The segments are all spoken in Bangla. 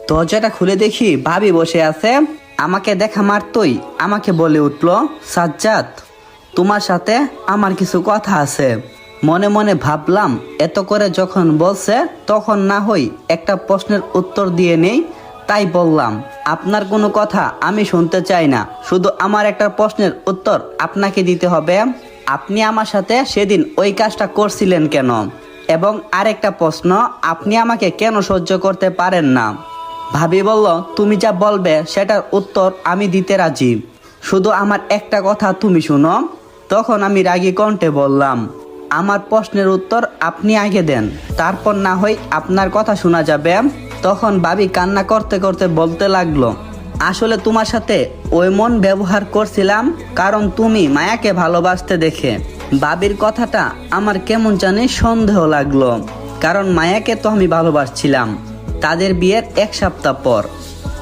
দরজাটা খুলে দেখি ভাবি বসে আছে। আমাকে দেখা মাত্রই আমাকে বলে উঠল, সাজ্জাদ, তোমার সাথে আমার কিছু কথা আছে। মনে মনে ভাবলাম, এত করে যখন বলছে তখন না হই একটা প্রশ্নের উত্তর দিয়ে নেই। তাই বললাম, আপনার কোনো কথা আমি শুনতে চাই না, শুধু আমার একটা প্রশ্নের উত্তর আপনাকে দিতে হবে। আপনি আমার সাথে সেদিন ওই কাজটা করছিলেন কেন? এবং আরেকটা প্রশ্ন, আপনি আমাকে কেন সহ্য করতে পারেন না? ভাবি বলল, তুমি যা বলবে সেটার উত্তর আমি দিতে রাজি, শুধু আমার একটা কথা তুমি শুনো। তখন আমি রাগী কণ্ঠে বললাম, আমার প্রশ্নের উত্তর আপনি আগে দেন, তারপর না হয় আপনার কথা শোনা যাবে। তখন ভাবি কান্না করতে করতে বলতে লাগলো, আসলে তোমার সাথে ওই মন ব্যবহার করছিলাম কারণ তুমি মায়াকে ভালোবাসতে দেখে। ভাবির কথাটা আমার কেমন জানি সন্দেহ লাগলো, কারণ মায়াকে তো আমি ভালোবাসছিলাম তাদের বিয়ের 1 সপ্তাহ পর।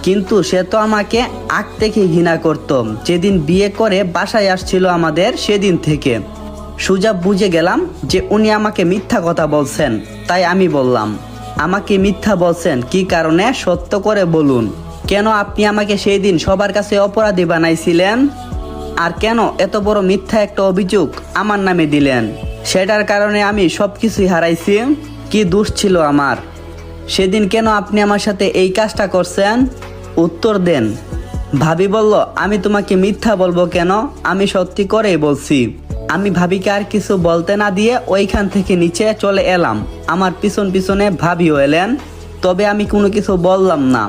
কিন্তু সে তো আমাকে আগ থেকে ঘৃণা করত, যেদিন বিয়ে করে বাসায় আসছিল আমাদের সেদিন থেকে। সুজা বুঝে গেলাম যে উনি আমাকে মিথ্যা কথা বলছেন। তাই আমি বললাম, আমাকে মিথ্যা বলছেন কি কারণে, সত্য করে বলুন। কেন আপনি আমাকে সেই দিন সবার কাছে অপরাধী বানাইছিলেন? আর কেন এত বড় মিথ্যা একটা অভিযোগ আমার নামে দিলেন? সেটার কারণে আমি সব কিছুই হারাইছি। কি দোষ ছিল আমার? সেদিন কেন আপনি আমার সাথে এই কাজটা করছেন? উত্তর দেন। ভাবি বলল, আমি তোমাকে মিথ্যা বলবো কেন, আমি সত্যি করেই বলছি। আমি ভাবিকে আর কিছু বলতে না দিয়ে ওইখান থেকে নিচে চলে এলাম। আমার পিছন পিছনে ভাবিও এলেন, তবে আমি কোনো কিছু বললাম না।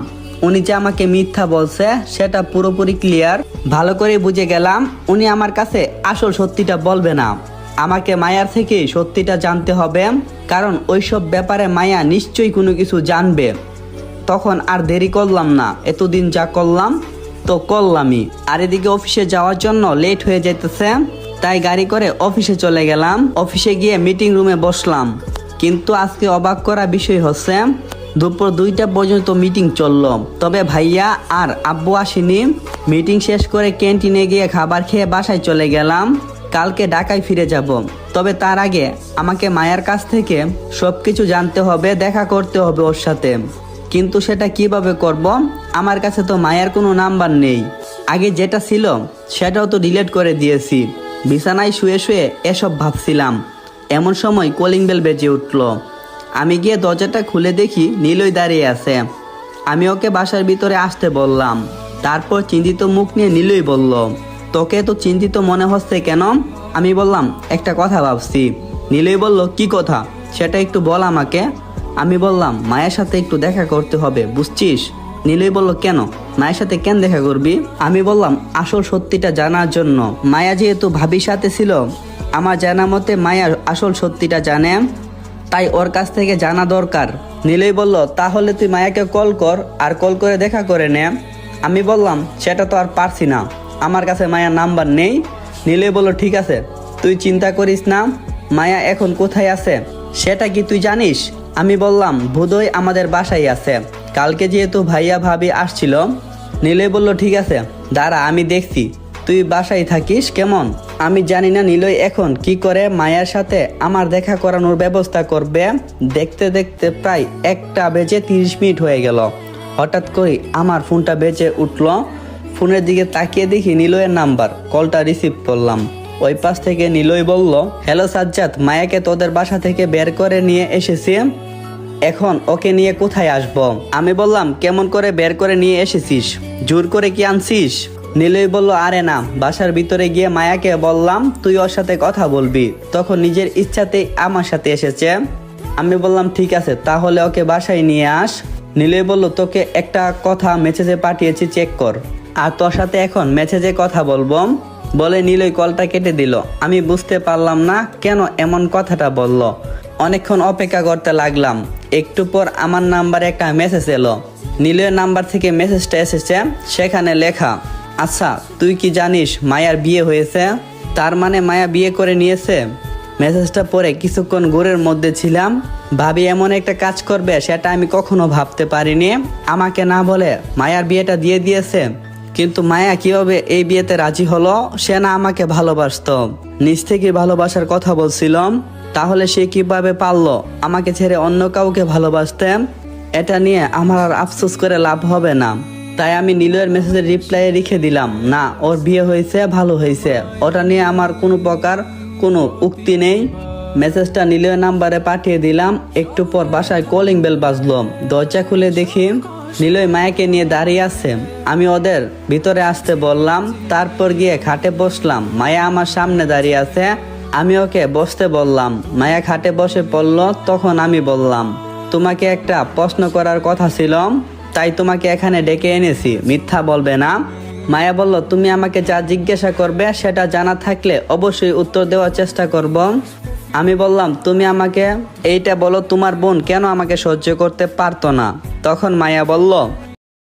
উনি যে আমাকে মিথ্যা বলছে সেটা পুরোপুরি ক্লিয়ার। ভালো করে বুঝে গেলাম উনি আমার কাছে আসল সত্যিটা বলবে না। আমাকে মায়ার থেকে সত্যিটা জানতে হবে, কারণ ওইসব ব্যাপারে মায়া নিশ্চয়ই কোনো কিছু জানবে। তখন আর দেরি করলাম না, এতদিন যা করলাম তো করলামই। আর এদিকে অফিসে যাওয়ার জন্য লেট হয়ে যেতেছে, তাই গাড়ি করে অফিসে চলে গেলাম। অফিসে গিয়ে মিটিং রুমে বসলাম, কিন্তু আজকে অবাক করা বিষয় হচ্ছে দুপুর 2টা পর্যন্ত মিটিং চললো, তবে ভাইয়া আর আব্বু আসেনি। মিটিং শেষ করে ক্যান্টিনে গিয়ে খাবার খেয়ে বাসায় চলে গেলাম। কালকে ঢাকায় ফিরে যাব, তবে তার আগে আমাকে মায়ার কাছ থেকে সবকিছু জানতে হবে, দেখা করতে হবে ওর সাথে। কিন্তু সেটা কিভাবে করব? আমার কাছে তো মায়ার কোনো নাম্বার নেই। আগে যেটা ছিল সেটাও তো ডিলিট করে দিয়েছি। বিছানায় শুয়ে শুয়ে এসব ভাবছিলাম, এমন সময় কলিং বেল বেজে উঠল। আমি গিয়ে দরজাটা খুলে দেখি নীলই দাঁড়িয়ে আছে। আমি ওকে বাসার ভিতরে আসতে বললাম। তারপর চিন্তিত মুখ নিয়ে নীলই বলল, তোকে তো চিন্তিত মনে হচ্ছে কেন? আমি বললাম, একটা কথা ভাবছি। নীলই বলল, কি কথা সেটা একটু বল আমাকে। আমি বললাম, মায়ের সাথে একটু দেখা করতে হবে, বুঝছিস? নীলই বলল, কেন? মায়ের সাথে কেন দেখা করবি? আমি বললাম, আসল সত্যিটা জানার জন্য। মায়া যেহেতু ভাবির সাথে ছিল, আমার জানা মতে মায়া আসল সত্যিটা জানে, তাই ওর কাছ থেকে জানা দরকার। নীলই বলল, তাহলে তুই মায়াকে কল কর, আর কল করে দেখা করে নে। আমি বললাম, সেটা তো আর পারছি না, আমার কাছে মায়ার নাম্বার নেই। নীলই বলল, ঠিক আছে, তুই চিন্তা করিস না। মায়া এখন কোথায় আছে সেটা কি তুই জানিস? আমি বললাম, বোধহয় আমাদের বাসায় আছে, কালকে যেহেতু ভাইয়া ভাবি আসছিল। নীলই বলল, ঠিক আছে, দাঁড়া আমি দেখছি, তুই বাসায় থাকিস কেমন। আমি জানি না নীলই এখন কি করে মায়ার সাথে আমার দেখা করানোর ব্যবস্থা করবে। দেখতে দেখতে প্রায় 1:30 হয়ে গেল। হঠাৎ করে আমার ফোনটা বেজে উঠল। ফোনের দিকে তাকিয়ে দেখি নীলয়ের নাম্বার। কলটা রিসিভ করলাম। ওই পাশ থেকে নীলই বলল, হ্যালো সাজ্জাদ, মায়াকে তোদের বাসা থেকে বের করে নিয়ে এসেছি, এখন ওকে নিয়ে কোথায় আসবো? আমি বললাম, কেমন করে বের করে নিয়ে এসেছিস? জোর করে কি আনছিস? নীলই বলল, আরে না, বাসার ভিতরে গিয়ে মায়াকে বললাম তুই ওর সাথে কথা বলবি, তখন নিজের ইচ্ছাতেই আমার সাথে এসেছে। আমি বললাম, ঠিক আছে, তাহলে ওকে বাসায় নিয়ে আস। নীলই বলল, তোকে একটা কথা মেসেজে পাঠিয়েছি, চেক কর, আর তোর সাথে এখন মেসেজে কথা বলবো বলে নীলই কলটা কেটে দিল। আমি বুঝতে পারলাম না কেন এমন কথাটা বলল। অনেকক্ষণ অপেক্ষা করতে লাগলাম। একটু পর আমার নাম্বারে একটা মেসেজ এলো। নীলের নাম্বার থেকে মেসেজটা এসেছে, সেখানে লেখা, আচ্ছা তুই কি জানিস মায়ার বিয়ে হয়েছে? তার মানে মায়া বিয়ে করে নিয়েছে। মেসেজটা পড়ে কিছুক্ষণ ঘোরের মধ্যে ছিলাম। ভাবি এমন একটা কাজ করবে সেটা আমি কখনো ভাবতে পারিনি। আমাকে না বলে মায়ার বিয়েটা দিয়ে দিয়েছে। কিন্তু মায়া কিভাবে এই বিয়েতে রাজি হলো? সে না আমাকে ভালোবাসতো, নিজ থেকে ভালোবাসার কথা বলছিলাম, তাহলে সে কিভাবে পারলো আমাকে ছেড়ে অন্য কাউকে ভালোবাসতে? এটা নিয়ে আমার আর আফসোস করে লাভ হবে না। তাই আমি নিলয়ের মেসেজের রিপ্লাই লিখে দিলাম, না ওর বিয়ে হয়েছে, ভালো হয়েছে, ওটা নিয়ে আমার কোনো প্রকার কোনো উক্তি নেই। মেসেজটা নিলয়ের নাম্বারে পাঠিয়ে দিলাম। একটু পর বাসায় কলিং বেল বাজলো। দরজা খুলে দেখি নিলয় মায়াকে নিয়ে দাঁড়িয়ে আছে। আমি ওদের ভিতরে আসতে বললাম, তারপর গিয়ে খাটে বসলাম। মায়া আমার সামনে দাঁড়িয়ে আছে, আমি ওকে বসতে বললাম। মায়া খাটে বসে পড়ল। তখন আমি বললাম, তোমাকে একটা প্রশ্ন করার কথা ছিল, তাই তোমাকে এখানে ডেকে এনেছি, মিথ্যা বলবে না। মায়া বলল, তুমি আমাকে যা জিজ্ঞাসা করবে সেটা জানা থাকলে অবশ্যই উত্তর দেওয়ার চেষ্টা করব। আমি বললাম, তুমি আমাকে এইটা বলো, তোমার বোন কেন আমাকে সহ্য করতে পারতো না? তখন মায়া বলল,